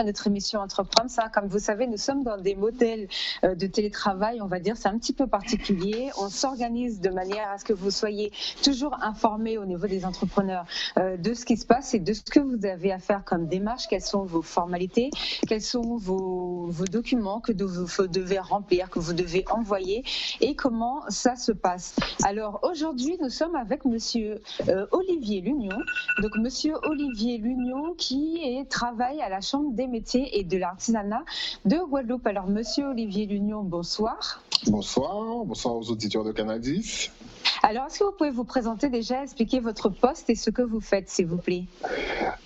à notre émission Entreprendre. Ça, comme vous savez, nous sommes dans des modèles de télétravail, on va dire, c'est un petit peu particulier. On s'organise de manière à ce que vous soyez toujours informés au niveau des entrepreneurs de ce qui se passe et de ce que vous avez à faire comme démarche, quelles sont vos formalités, quels sont vos documents que vous devez remplir, que vous devez envoyer et comment ça se passe. Alors aujourd'hui, nous sommes avec Monsieur Olivier Lugnon. Donc Monsieur Olivier Lugnon qui travaille à la Chambre des métiers et de l'artisanat de Guadeloupe. Alors Monsieur Olivier Lugnon, bonsoir. Bonsoir aux auditeurs de Canal 10. Alors, est-ce que vous pouvez vous présenter déjà, expliquer votre poste et ce que vous faites, s'il vous plaît?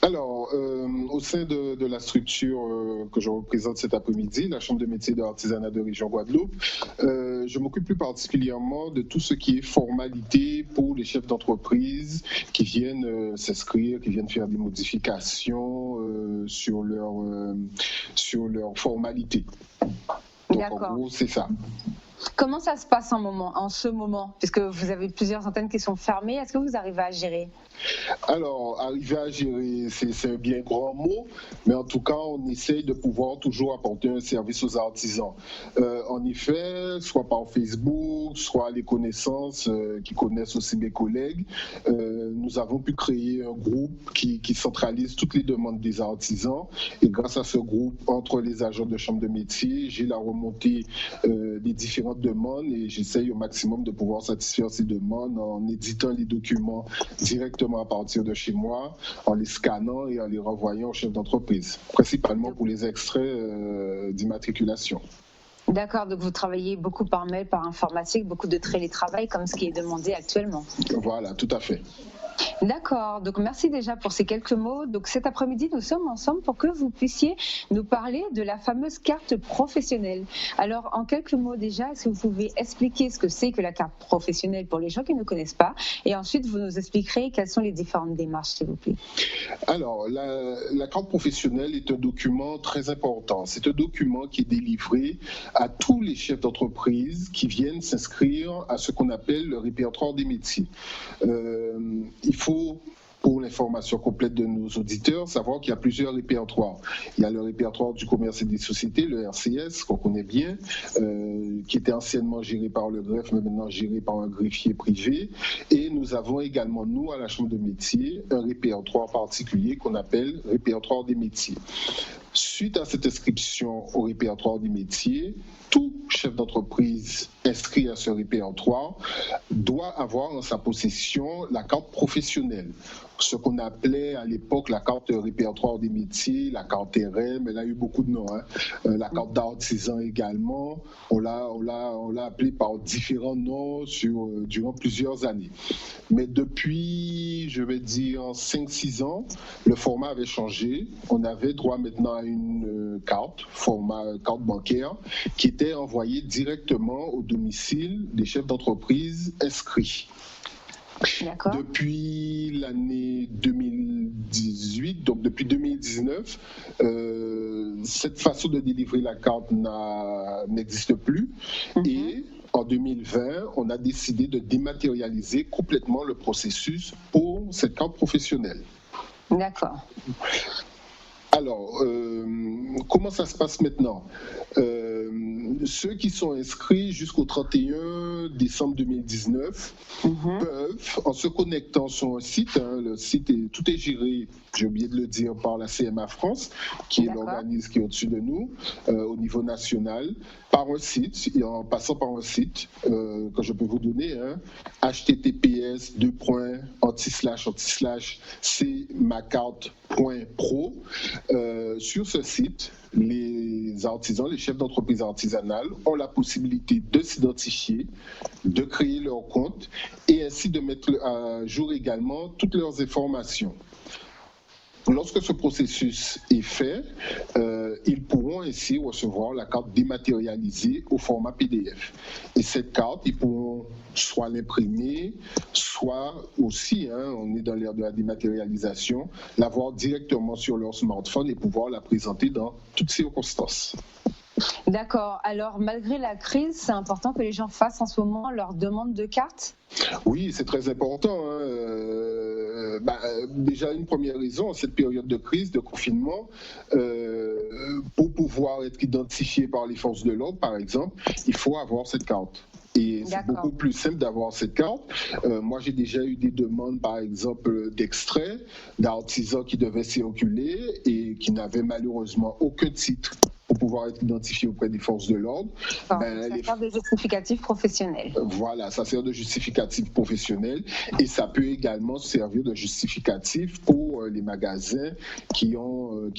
Alors, au sein de la structure que je représente cet après-midi, la Chambre de métiers de l'artisanat de région Guadeloupe, je m'occupe plus particulièrement de tout ce qui est formalité pour les chefs d'entreprise qui viennent s'inscrire, qui viennent faire des modifications sur leur formalité. Donc, d'accord. En gros, c'est ça. Comment ça se passe en ce moment, puisque vous avez plusieurs antennes qui sont fermées, est-ce que vous arrivez à gérer? Alors, arriver à gérer, c'est un bien grand mot, mais en tout cas, on essaye de pouvoir toujours apporter un service aux artisans. En effet, soit par Facebook, soit les connaissances qui connaissent aussi mes collègues, nous avons pu créer un groupe qui centralise toutes les demandes des artisans. Et grâce à ce groupe, entre les agents de chambre de métier, j'ai la remontée des différentes demandes et j'essaye au maximum de pouvoir satisfaire ces demandes en éditant les documents directement à partir de chez moi, en les scannant et en les renvoyant au chef d'entreprise, principalement pour les extraits d'immatriculation. D'accord, donc vous travaillez beaucoup par mail, par informatique, beaucoup de télétravail comme ce qui est demandé actuellement. Voilà, tout à fait. D'accord, donc merci déjà pour ces quelques mots. Donc cet après-midi, nous sommes ensemble pour que vous puissiez nous parler de la fameuse carte professionnelle. Alors en quelques mots déjà, est-ce que vous pouvez expliquer ce que c'est que la carte professionnelle pour les gens qui ne connaissent pas? Et ensuite, vous nous expliquerez quelles sont les différentes démarches, s'il vous plaît. Alors, la carte professionnelle est un document très important. C'est un document qui est délivré à tous les chefs d'entreprise qui viennent s'inscrire à ce qu'on appelle le répertoire des métiers. Il faut, pour l'information complète de nos auditeurs, savoir qu'il y a plusieurs répertoires. Il y a le répertoire du commerce et des sociétés, le RCS, qu'on connaît bien, qui était anciennement géré par le greffe, mais maintenant géré par un greffier privé. Et nous avons également, nous, à la Chambre de métier, un répertoire particulier qu'on appelle répertoire des métiers. Suite à cette inscription au répertoire des métiers, tout chef d'entreprise inscrit à ce répertoire doit avoir en sa possession la carte professionnelle, ce qu'on appelait à l'époque la carte répertoire des métiers, la carte RM, elle a eu beaucoup de noms, la carte d'artisan également, on l'a appelée par différents noms durant plusieurs années. Mais depuis, je vais dire, 5-6 ans, le format avait changé. On avait droit maintenant à une carte, format carte bancaire, qui était envoyée directement au domicile des chefs d'entreprise inscrits. D'accord. Depuis l'année 2018, donc depuis 2019, cette façon de délivrer la carte n'existe plus. Et en 2020, on a décidé de dématérialiser complètement le processus pour cette carte professionnelle. D'accord. Alors, comment ça se passe maintenant? Ceux qui sont inscrits jusqu'au 31 décembre 2019 peuvent, en se connectant sur un site, le site tout est géré, j'ai oublié de le dire, par la CMA France, qui est l'organisme qui est au-dessus de nous, au niveau national, par un site, et en passant par un site que je peux vous donner, https://cmacarte.pro. Sur ce site, les artisans, les chefs d'entreprise artisanales ont la possibilité de s'identifier, de créer leur compte et ainsi de mettre à jour également toutes leurs informations. Lorsque ce processus est fait, ils pourront ainsi recevoir la carte dématérialisée au format PDF. Et cette carte, ils pourront soit l'imprimer, soit aussi, on est dans l'ère de la dématérialisation, l'avoir directement sur leur smartphone et pouvoir la présenter dans toutes circonstances. D'accord. Alors, malgré la crise, c'est important que les gens fassent en ce moment leur demande de carte? Oui, c'est très important, hein. Déjà, une première raison, cette période de crise, de confinement, pour pouvoir être identifié par les forces de l'ordre, par exemple, il faut avoir cette carte. Et c'est beaucoup plus simple d'avoir cette carte. Moi, j'ai déjà eu des demandes, par exemple, d'extraits d'artisans qui devaient circuler et qui n'avaient malheureusement aucun titre pour pouvoir être identifié auprès des forces de l'ordre. Ça sert de justificatif professionnel. Voilà, ça sert de justificatif professionnel et ça peut également servir de justificatif pour les magasins qui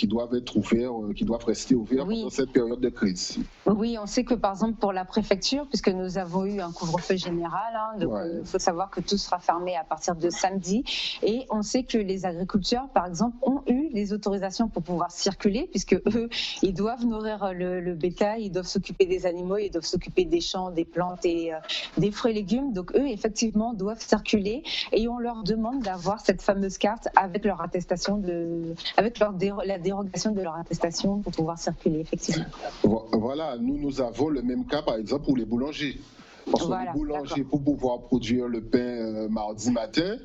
doivent être ouverts, qui doivent rester ouverts pendant cette période de crise. Oui, on sait que par exemple pour la préfecture, puisque nous avons eu un couvre-feu général, donc il faut savoir que tout sera fermé à partir de samedi, et on sait que les agriculteurs, par exemple, ont eu les autorisations pour pouvoir circuler, puisque eux, ils doivent nourrir le bétail, ils doivent s'occuper des animaux, ils doivent s'occuper des champs, des plantes et des fruits et légumes. Donc eux, effectivement, doivent circuler et on leur demande d'avoir cette fameuse carte avec leur attestation avec la dérogation de leur attestation pour pouvoir circuler, effectivement. Voilà, nous avons le même cas, par exemple, pour les boulangers. Parce que les boulangers, pour pouvoir produire le pain mardi matin,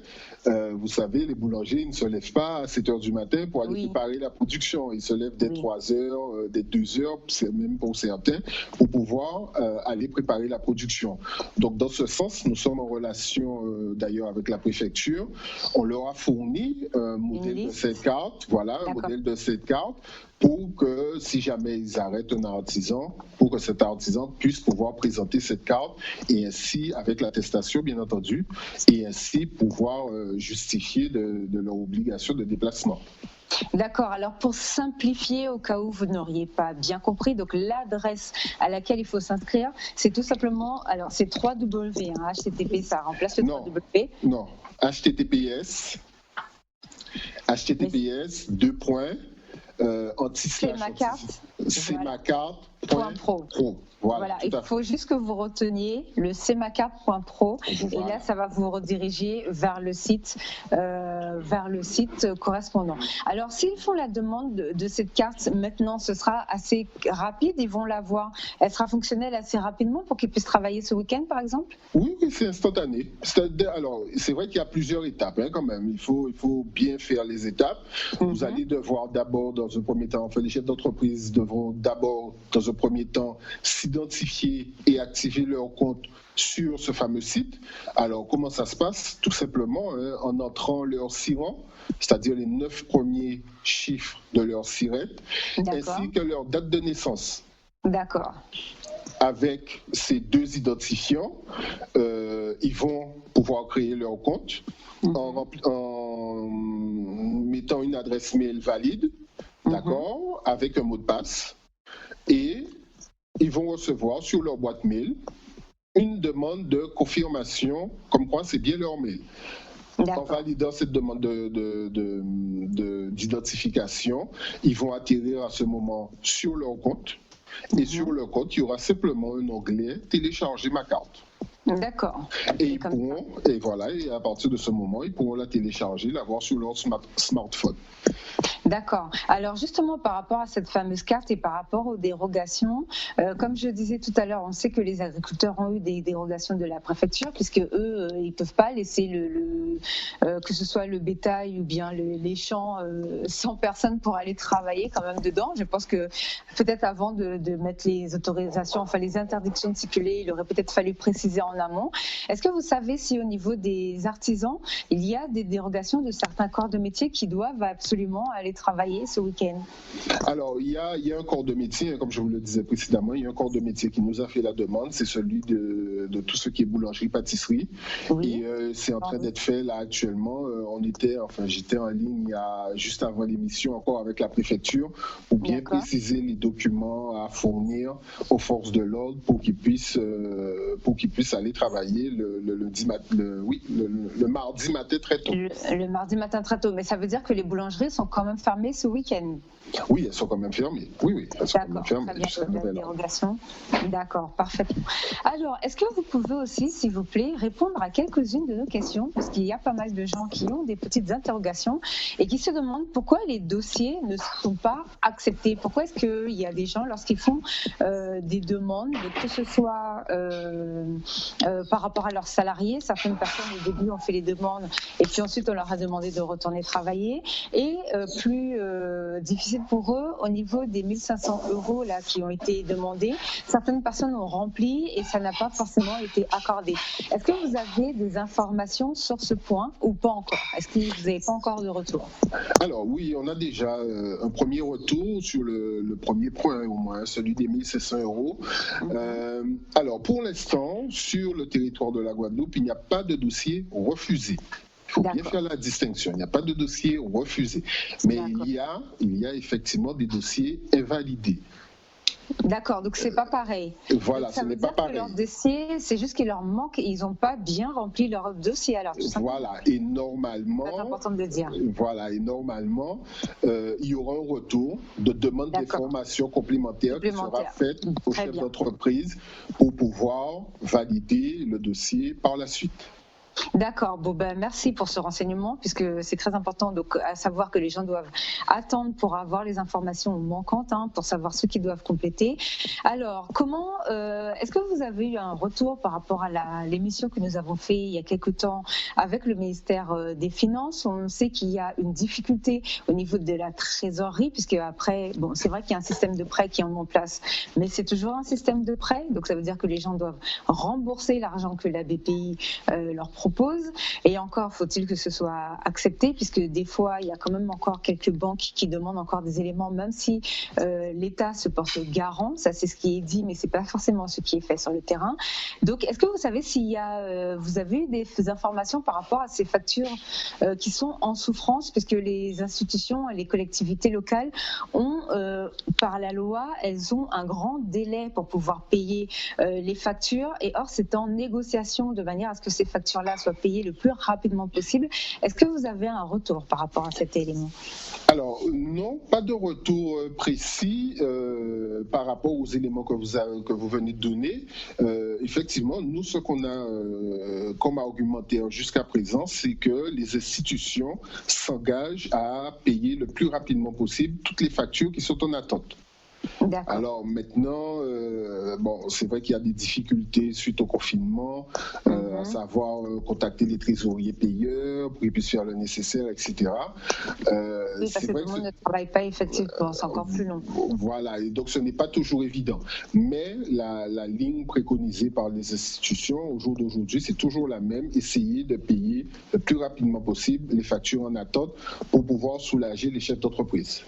vous savez, les boulangers, ils ne se lèvent pas à 7 h du matin pour aller préparer la production. Ils se lèvent dès 3 h, dès 2 h, même pour certains, pour pouvoir aller préparer la production. Donc, dans ce sens, nous sommes en relation d'ailleurs avec la préfecture. On leur a fourni un modèle de cette carte, modèle de cette carte, pour que si jamais ils arrêtent un artisan, pour que cet artisan puisse pouvoir présenter cette carte et ainsi, avec l'attestation bien entendu, et ainsi pouvoir justifier de leur obligation de déplacement. D'accord, alors pour simplifier au cas où vous n'auriez pas bien compris, donc l'adresse à laquelle il faut s'inscrire, c'est tout simplement, alors c'est 3W, HTTP, ça remplace le 3W. Non, HTTPS, 2 points, c'est ma carte. C'est ma carte. .pro. Voilà, il faut juste que vous reteniez le cmacarte.pro et là ça va vous rediriger vers le site correspondant. Alors s'ils font la demande de cette carte maintenant, ce sera assez rapide, ils vont l'avoir, elle sera fonctionnelle assez rapidement pour qu'ils puissent travailler ce week-end par exemple? Oui, c'est instantané. Alors c'est vrai qu'il y a plusieurs étapes quand même, il faut bien faire les étapes. Vous allez devoir d'abord dans un premier temps, les chefs d'entreprise devront d'abord dans un premier temps s'identifier et activer leur compte sur ce fameux site. Alors, comment ça se passe? Tout simplement en entrant leur SIREN, c'est-à-dire les 9 premiers chiffres de leur SIRET, ainsi que leur date de naissance. D'accord. Avec ces 2 identifiants, ils vont pouvoir créer leur compte en mettant une adresse mail valide, d'accord, avec un mot de passe. Et ils vont recevoir sur leur boîte mail une demande de confirmation, comme quoi c'est bien leur mail. En validant cette demande d'identification, ils vont atterrir à ce moment sur leur compte. Et sur leur compte, il y aura simplement un onglet « Télécharger ma carte ». D'accord. Et à partir de ce moment, ils pourront la télécharger, l'avoir sur leur smartphone. D'accord. Alors justement, par rapport à cette fameuse carte et par rapport aux dérogations, comme je disais tout à l'heure, on sait que les agriculteurs ont eu des dérogations de la préfecture, puisque eux, ils ne peuvent pas laisser que ce soit le bétail ou bien les champs sans personne pour aller travailler quand même dedans. Je pense que peut-être avant de mettre les autorisations, les interdictions de circuler, il aurait peut-être fallu préciser en amont. Est-ce que vous savez si au niveau des artisans, il y a des dérogations de certains corps de métier qui doivent absolument aller travailler ce week-end? Alors, il y a un corps de métier, comme je vous le disais précédemment, il y a un corps de métier qui nous a fait la demande, c'est celui de tout ce qui est boulangerie, pâtisserie. Et c'est en train d'être fait là actuellement. J'étais en ligne juste avant l'émission encore avec la préfecture pour bien préciser les documents à fournir aux forces de l'ordre pour qu'ils puissent aller travailler le mardi matin très tôt. Le mardi matin très tôt, mais ça veut dire que les boulangeries sont quand même fermées ce week-end? Oui, elles sont quand même fermées. Oui, elles sont quand même D'accord, fermées. très bien, la dérogation. D'accord, parfaitement. Alors, est-ce que vous pouvez aussi, s'il vous plaît, répondre à quelques-unes de nos questions, parce qu'il y a pas mal de gens qui ont des petites interrogations et qui se demandent pourquoi les dossiers ne sont pas acceptés. Pourquoi est-ce qu'il y a des gens, lorsqu'ils font des demandes, que ce soit par rapport à leurs salariés, certaines personnes au début ont fait les demandes et puis ensuite on leur a demandé de retourner travailler, et plus difficile pour eux au niveau des 1 500 € là, qui ont été demandés. Certaines personnes ont rempli et ça n'a pas forcément été accordé. Est-ce que vous avez des informations sur ce point ou pas encore? Est-ce que vous n'avez pas encore de retour? Alors oui, on a déjà un premier retour sur le premier point, au moins, celui des 1 500 €. Alors pour l'instant, sur le territoire de la Guadeloupe, il n'y a pas de dossier refusé. Il faut bien faire la distinction. Il n'y a pas de dossier refusé. Mais il y a effectivement des dossiers invalidés. D'accord, donc c'est pas pareil. Voilà, donc, ça ce n'est veut pas dire pareil. que leur dossier, c'est juste qu'il leur manque, ils n'ont pas bien rempli leur dossier alors. Tout simplement. Voilà, et normalement, c'est important de le dire. Voilà, et normalement, il y aura un retour de demande d'informations complémentaires qui sera faite au chef d'entreprise pour pouvoir valider le dossier par la suite. D'accord, bon ben merci pour ce renseignement, puisque c'est très important, donc à savoir que les gens doivent attendre pour avoir les informations manquantes, pour savoir ce qu'ils doivent compléter. Alors, comment est-ce que vous avez eu un retour par rapport à l'émission que nous avons fait il y a quelque temps avec le ministère des Finances? On sait qu'il y a une difficulté au niveau de la trésorerie, puisque après, bon, c'est vrai qu'il y a un système de prêt qui est en place, mais c'est toujours un système de prêt, donc ça veut dire que les gens doivent rembourser l'argent que la BPI leur propose, et encore faut-il que ce soit accepté, puisque des fois il y a quand même encore quelques banques qui demandent encore des éléments, même si l'État se porte garant, ça c'est ce qui est dit, mais c'est pas forcément ce qui est fait sur le terrain. Donc est-ce que vous savez s'il y a, vous avez eu des informations par rapport à ces factures qui sont en souffrance, puisque les institutions et les collectivités locales ont, par la loi, elles ont un grand délai pour pouvoir payer les factures, et or c'est en négociation de manière à ce que ces factures-là soient payées le plus rapidement possible. Est-ce que vous avez un retour par rapport à cet élément? Alors non, pas de retour précis par rapport aux éléments que vous venez de donner. Effectivement, nous, ce qu'on a comme argumentaire jusqu'à présent, c'est que les institutions s'engagent à payer le plus rapidement possible toutes les factures qui sont en attente. Alors maintenant, bon, c'est vrai qu'il y a des difficultés suite au confinement, à savoir contacter les trésoriers payeurs pour qu'ils puissent faire le nécessaire, etc. Oui, parce que tout le monde ne travaille pas effectivement, c'est encore plus long. Voilà, et donc ce n'est pas toujours évident. Mais la ligne préconisée par les institutions au jour d'aujourd'hui, c'est toujours la même: essayer de payer le plus rapidement possible les factures en attente pour pouvoir soulager les chefs d'entreprise.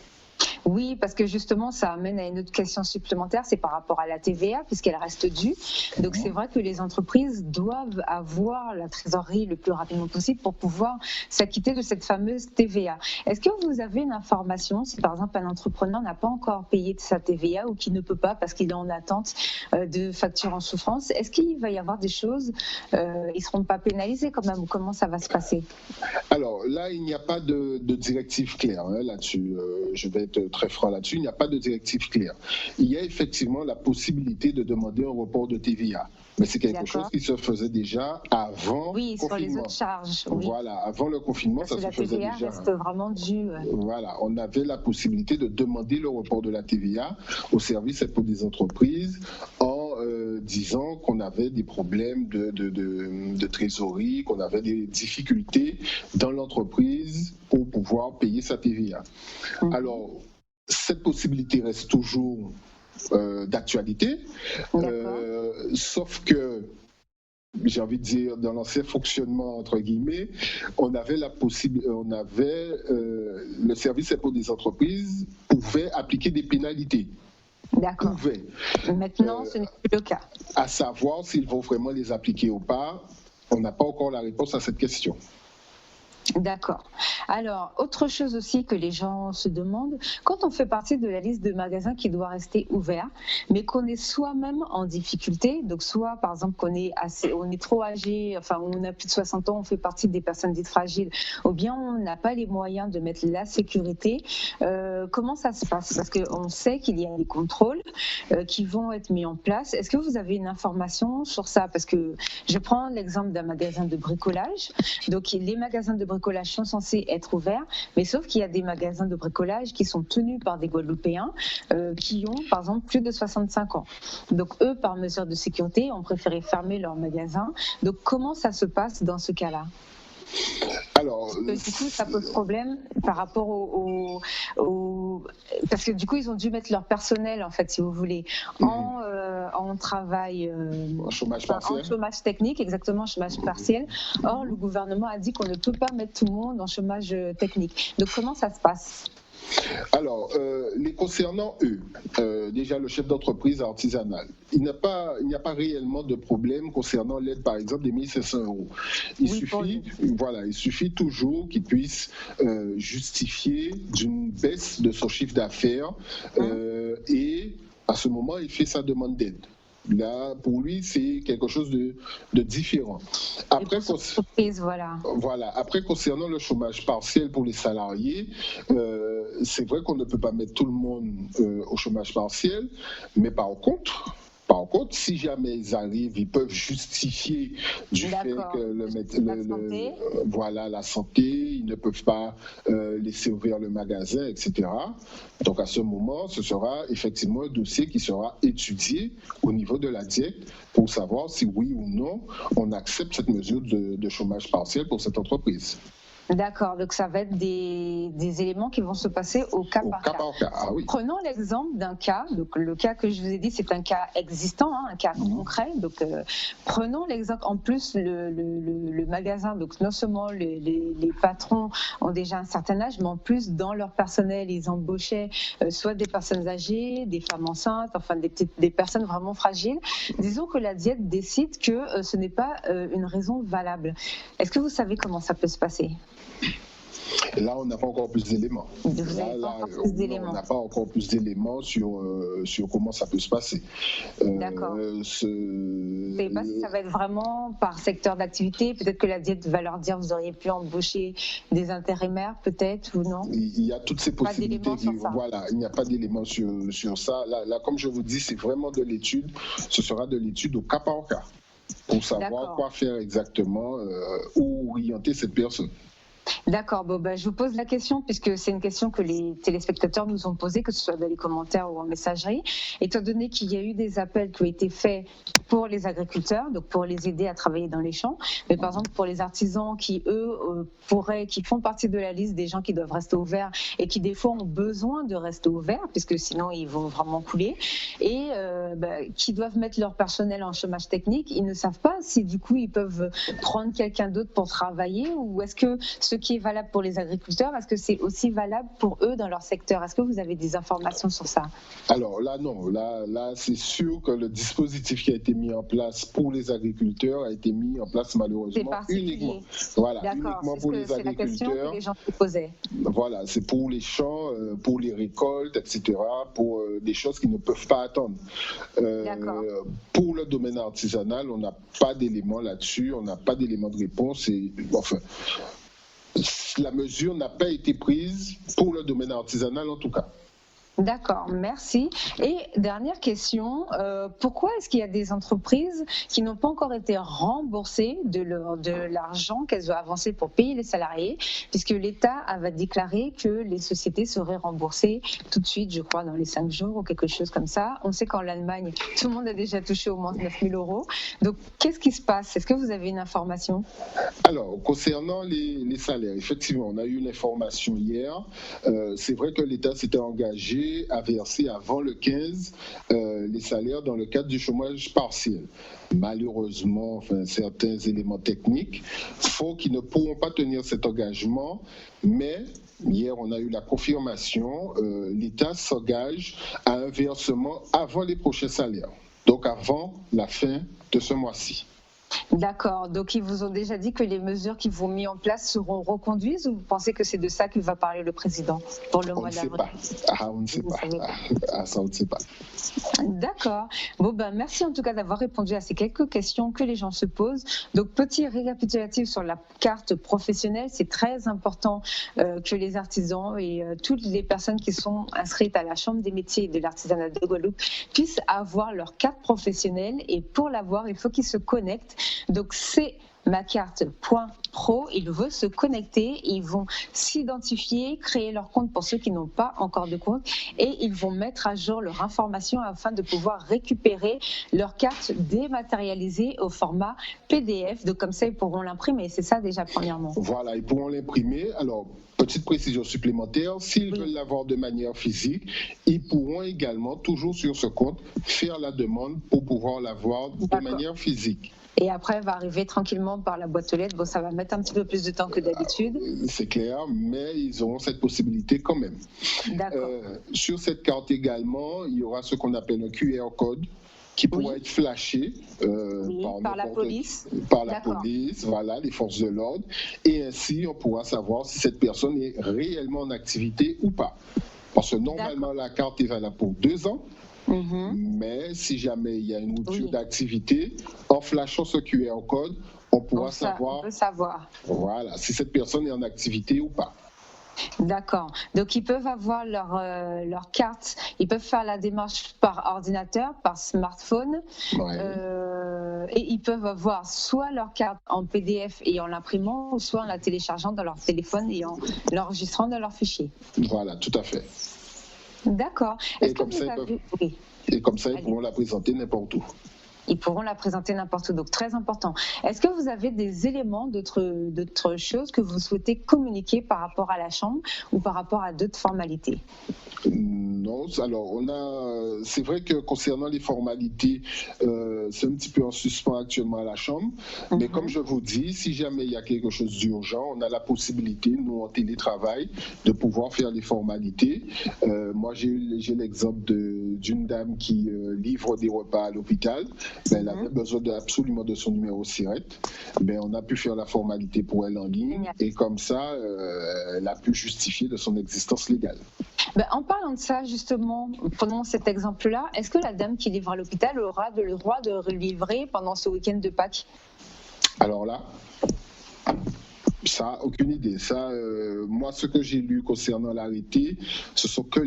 Oui, parce que justement, ça amène à une autre question supplémentaire, c'est par rapport à la TVA, puisqu'elle reste due. Donc c'est vrai que les entreprises doivent avoir la trésorerie le plus rapidement possible pour pouvoir s'acquitter de cette fameuse TVA. Est-ce que vous avez une information, si par exemple un entrepreneur n'a pas encore payé de sa TVA ou qui ne peut pas parce qu'il est en attente de factures en souffrance, est-ce qu'il va y avoir des choses, ils ne seront pas pénalisés quand même, ou comment ça va se passer? Alors là, il n'y a pas de directive claire là-dessus. Je vais être très franc là-dessus, il n'y a pas de directive claire. Il y a effectivement la possibilité de demander un report de TVA. Mais c'est quelque chose qui se faisait déjà avant le confinement. Sur les autres charges. Oui. Voilà, avant le confinement, parce ça se faisait déjà. La TVA reste vraiment due. Voilà, on avait la possibilité de demander le report de la TVA au service impôt des entreprises en disant qu'on avait des problèmes de trésorerie, qu'on avait des difficultés dans l'entreprise pour pouvoir payer sa TVA. Alors, cette possibilité reste toujours d'actualité, sauf que, j'ai envie de dire, dans l'ancien fonctionnement, entre guillemets, le service impôt des entreprises pouvait appliquer des pénalités. D'accord. Maintenant, ce n'est plus le cas. À savoir s'ils vont vraiment les appliquer ou pas, on n'a pas encore la réponse à cette question. D'accord. Alors, autre chose aussi que les gens se demandent, quand on fait partie de la liste de magasins qui doit rester ouvert, mais qu'on est soi-même en difficulté, donc soit par exemple on est trop âgé, enfin on a plus de 60 ans, on fait partie des personnes dites fragiles, ou bien on n'a pas les moyens de mettre la sécurité, comment ça se passe? Parce qu'on sait qu'il y a des contrôles qui vont être mis en place. Est-ce que vous avez une information sur ça? Parce que je prends l'exemple d'un magasin de bricolage. Donc les magasins de bricolage sont censés être ouverts, mais sauf qu'il y a des magasins de bricolage qui sont tenus par des Guadeloupéens qui ont par exemple plus de 65 ans. Donc eux, par mesure de sécurité, ont préféré fermer leur magasin. Donc comment ça se passe dans ce cas-là? Alors, Du coup, ça pose problème par rapport parce que du coup, ils ont dû mettre leur personnel, en fait, si vous voulez, en travail, chômage en partiel. chômage technique, exactement, chômage partiel. Or, le gouvernement a dit qu'on ne peut pas mettre tout le monde en chômage technique. Donc, comment ça se passe? Alors, les concernant, eux, déjà le chef d'entreprise artisanale, il n'y a pas réellement de problème concernant l'aide, par exemple, des 1 500 €. Il suffit toujours qu'il puisse justifier d'une baisse de son chiffre d'affaires et à ce moment, il fait sa demande d'aide. Là, pour lui, c'est quelque chose de différent. Après, Après, concernant le chômage partiel pour les salariés, c'est vrai qu'on ne peut pas mettre tout le monde au chômage partiel, mais par contre, si jamais ils arrivent, ils peuvent justifier du fait que la santé, ils ne peuvent pas laisser ouvrir le magasin, etc. Donc à ce moment, ce sera effectivement un dossier qui sera étudié au niveau de la DIEC pour savoir si oui ou non on accepte cette mesure de chômage partiel pour cette entreprise. D'accord, donc ça va être des éléments qui vont se passer au cas par cas. Ah oui. Prenons l'exemple d'un cas, donc le cas que je vous ai dit, c'est un cas existant, un cas concret. Donc prenons l'exemple, en plus le magasin, donc non seulement les patrons ont déjà un certain âge, mais en plus dans leur personnel, ils embauchaient soit des personnes âgées, des femmes enceintes, enfin des personnes vraiment fragiles. Disons que la DIEC décide que ce n'est pas une raison valable. Est-ce que vous savez comment ça peut se passer? Là, on n'a pas encore plus d'éléments. On n'a pas encore plus d'éléments sur comment ça peut se passer. D'accord. Je ne sais pas si ça va être vraiment par secteur d'activité. Peut-être que la DIEC va leur dire vous auriez pu embaucher des intérimaires, peut-être, ou non? Il y a toutes ces possibilités. Il n'y a pas d'éléments sur ça. Là, comme je vous dis, c'est vraiment de l'étude. Ce sera de l'étude au cas par cas pour savoir quoi faire exactement, où orienter cette personne. D'accord, je vous pose la question puisque c'est une question que les téléspectateurs nous ont posée, que ce soit dans les commentaires ou en messagerie. Étant donné qu'il y a eu des appels qui ont été faits pour les agriculteurs, donc pour les aider à travailler dans les champs, mais par exemple pour les artisans qui, eux, qui font partie de la liste des gens qui doivent rester ouverts et qui des fois ont besoin de rester ouverts puisque sinon ils vont vraiment couler et qui doivent mettre leur personnel en chômage technique, ils ne savent pas si du coup ils peuvent prendre quelqu'un d'autre pour travailler ou est-ce que ce qui est valable pour les agriculteurs, est-ce que c'est aussi valable pour eux dans leur secteur? Est-ce que vous avez des informations sur ça? Alors là, non. Là, c'est sûr que le dispositif qui a été mis en place pour les agriculteurs a été mis en place malheureusement uniquement pour les agriculteurs. C'est la question que les gens se posaient. Voilà, c'est pour les champs, pour les récoltes, etc., pour des choses qui ne peuvent pas attendre. Pour le domaine artisanal, on n'a pas d'éléments là-dessus, on n'a pas d'éléments de réponse. La mesure n'a pas été prise pour le domaine artisanal en tout cas. D'accord, merci. Et dernière question, pourquoi est-ce qu'il y a des entreprises qui n'ont pas encore été remboursées de l'argent qu'elles ont avancé pour payer les salariés, puisque l'État avait déclaré que les sociétés seraient remboursées tout de suite, je crois, dans les 5 jours ou quelque chose comme ça. On sait qu'en Allemagne, tout le monde a déjà touché au moins 9 000 €. Donc, qu'est-ce qui se passe? Est-ce que vous avez une information? Alors, concernant les salaires, effectivement, on a eu une information hier. C'est vrai que l'État s'était engagé à verser avant le 15 les salaires dans le cadre du chômage partiel. Malheureusement, certains éléments techniques font qu'ils ne pourront pas tenir cet engagement, mais hier on a eu la confirmation, l'État s'engage à un versement avant les prochains salaires, donc avant la fin de ce mois-ci. D'accord. Donc, ils vous ont déjà dit que les mesures qui vont mises en place seront reconduites, ou vous pensez que c'est de ça que va parler le président pour le mois d'avril? On ne sait pas. Ça, on ne sait pas. D'accord. Bon, merci en tout cas d'avoir répondu à ces quelques questions que les gens se posent. Donc, petit récapitulatif sur la carte professionnelle. C'est très important que les artisans et toutes les personnes qui sont inscrites à la Chambre des métiers et de l'artisanat de Guadeloupe puissent avoir leur carte professionnelle. Et pour l'avoir, il faut qu'ils se connectent. Donc, c'est macarte.pro, ils veulent se connecter, ils vont s'identifier, créer leur compte pour ceux qui n'ont pas encore de compte, et ils vont mettre à jour leur information afin de pouvoir récupérer leur carte dématérialisée au format PDF. Donc comme ça, ils pourront l'imprimer. C'est ça déjà premièrement. Voilà, ils pourront l'imprimer. Alors, petite précision supplémentaire, s'ils veulent l'avoir de manière physique, ils pourront également, toujours sur ce compte, faire la demande pour pouvoir l'avoir de manière physique. Et après, elle va arriver tranquillement par la boîte aux lettres. Bon, ça va mettre un petit peu plus de temps que d'habitude. C'est clair, mais ils auront cette possibilité quand même. D'accord. Sur cette carte également, il y aura ce qu'on appelle un QR code qui pourra être flashé par la police. Par la police, voilà, les forces de l'ordre. Et ainsi, on pourra savoir si cette personne est réellement en activité ou pas. Parce que normalement, la carte est valable pour 2 ans. Mais si jamais il y a une rupture d'activité, en flashant ce QR code, on pourra savoir voilà, si cette personne est en activité ou pas. D'accord. Donc, ils peuvent avoir leur carte, ils peuvent faire la démarche par ordinateur, par smartphone, et ils peuvent avoir soit leur carte en PDF et en l'imprimant, ou soit en la téléchargeant dans leur téléphone et en l'enregistrant dans leur fichier. Voilà, tout à fait. D'accord. Et comme ça, ils pourront la présenter n'importe où. Ils pourront la présenter n'importe où, donc très important. Est-ce que vous avez des éléments d'autres choses que vous souhaitez communiquer par rapport à la Chambre ou par rapport à d'autres formalités? Non, alors c'est vrai que concernant les formalités, c'est un petit peu en suspens actuellement à la Chambre, mais comme je vous dis, si jamais il y a quelque chose d'urgent, on a la possibilité, nous en télétravail, de pouvoir faire les formalités. Moi, j'ai l'exemple d'une dame qui livre des repas à l'hôpital. Elle avait besoin absolument de son numéro SIRET. On a pu faire la formalité pour elle en ligne et comme ça, elle a pu justifier de son existence légale. En parlant de ça, justement, prenons cet exemple-là, est-ce que la dame qui livre à l'hôpital aura le droit de livrer pendant ce week-end de Pâques? Alors là, ça, aucune idée. Ça, moi, ce que j'ai lu concernant l'arrêté, ce sont que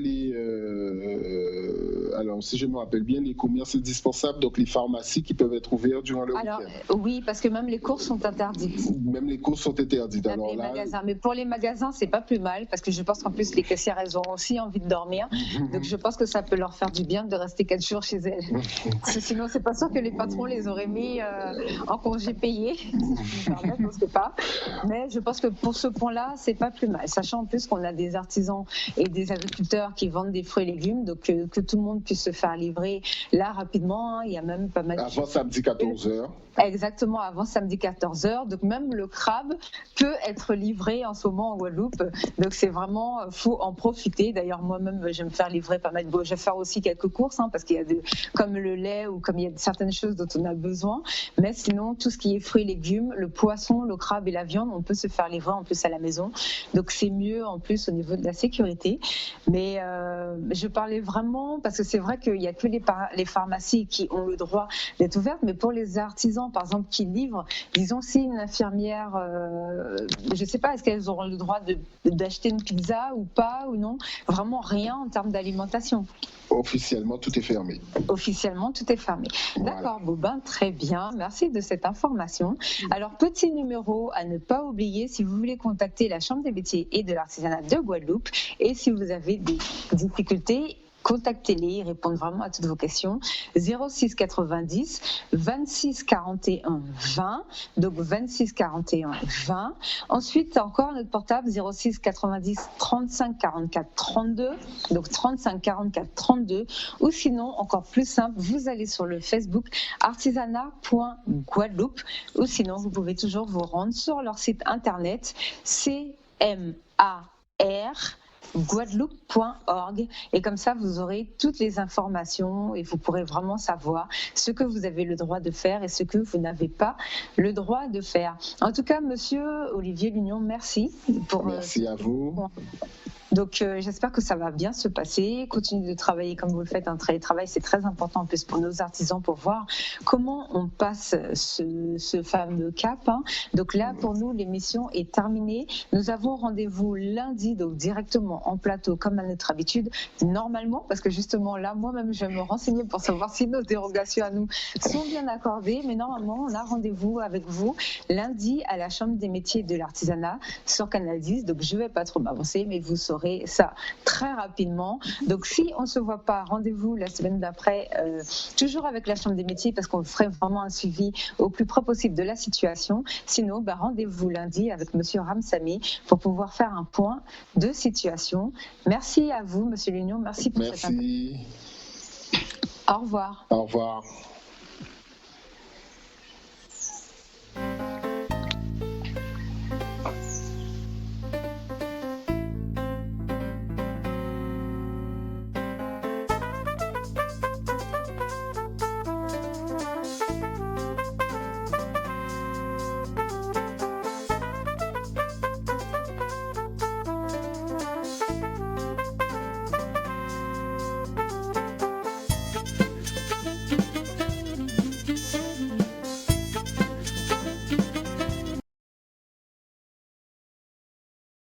alors, si je me rappelle bien, les commerces indispensables, donc les pharmacies qui peuvent être ouvertes durant le week-end. Oui, parce que même les courses sont interdites. Même les courses sont interdites. Même les magasins. Mais pour les magasins, c'est pas plus mal, parce que je pense qu'en plus, les caissières, elles ont aussi envie de dormir. Donc, je pense que ça peut leur faire du bien de rester 4 jours chez elles. Parce que sinon, c'est pas sûr que les patrons les auraient mis en congé payé. Je ne sais pas. Mais je pense que pour ce point-là, c'est pas plus mal. Sachant en plus qu'on a des artisans et des agriculteurs qui vendent des fruits et légumes, donc que tout le monde puisse se faire livrer là rapidement. Il y a même pas mal. Avant samedi 14h. Exactement, avant samedi 14h. Donc même le crabe peut être livré en ce moment en Guadeloupe. Donc c'est vraiment, faut en profiter. D'ailleurs, moi-même, je vais me faire livrer pas mal. Bon, je vais faire aussi quelques courses, parce qu'il y a comme le lait ou comme il y a certaines choses dont on a besoin. Mais sinon, tout ce qui est fruits et légumes, le poisson, le crabe et la viande, on peut se faire livrer en plus à la maison. Donc c'est mieux en plus au niveau de la sécurité. Mais je parlais vraiment, parce que c'est vrai qu'il n'y a que les pharmacies qui ont le droit d'être ouvertes, mais pour les artisans, par exemple, qui livrent, disons si une infirmière, je ne sais pas, est-ce qu'elles auront le droit d'acheter une pizza ou pas ou non? Vraiment rien en termes d'alimentation. Officiellement, tout est fermé. Officiellement, tout est fermé. D'accord, Bobin, très bien. Merci de cette information. Alors, petit numéro à ne pas oublier si vous voulez contacter la Chambre des métiers et de l'artisanat de Guadeloupe et si vous avez des difficultés, contactez-les, ils répondent vraiment à toutes vos questions. 06 90 26 41 20, donc 26 41 20. Ensuite, encore notre portable 06 90 35 44 32, donc 35 44 32. Ou sinon, encore plus simple, vous allez sur le Facebook artisanat.guadeloupe ou sinon, vous pouvez toujours vous rendre sur leur site internet CMAR guadeloupe.org, et comme ça vous aurez toutes les informations et vous pourrez vraiment savoir ce que vous avez le droit de faire et ce que vous n'avez pas le droit de faire. En tout cas, monsieur Olivier Lugnon, merci Merci à vous. Donc j'espère que ça va bien se passer. Continuez de travailler comme vous le faites. Un télétravail, c'est très important en plus pour nos artisans pour voir comment on passe ce fameux cap. Donc là, pour nous, l'émission est terminée. Nous avons rendez-vous lundi, donc directement en plateau, comme à notre habitude, normalement, parce que justement là, moi-même, je vais me renseigner pour savoir si nos dérogations à nous sont bien accordées. Mais normalement, on a rendez-vous avec vous lundi à la Chambre des métiers de l'artisanat sur Canal 10. Donc je ne vais pas trop m'avancer, mais vous saurez ça très rapidement. Donc si on ne se voit pas, rendez-vous la semaine d'après, toujours avec la Chambre des métiers, parce qu'on ferait vraiment un suivi au plus près possible de la situation. Sinon, rendez-vous lundi avec monsieur Ramsamy pour pouvoir faire un point de situation. Merci à vous, monsieur Lugnon. Merci pour cette interview. Au revoir. Au revoir.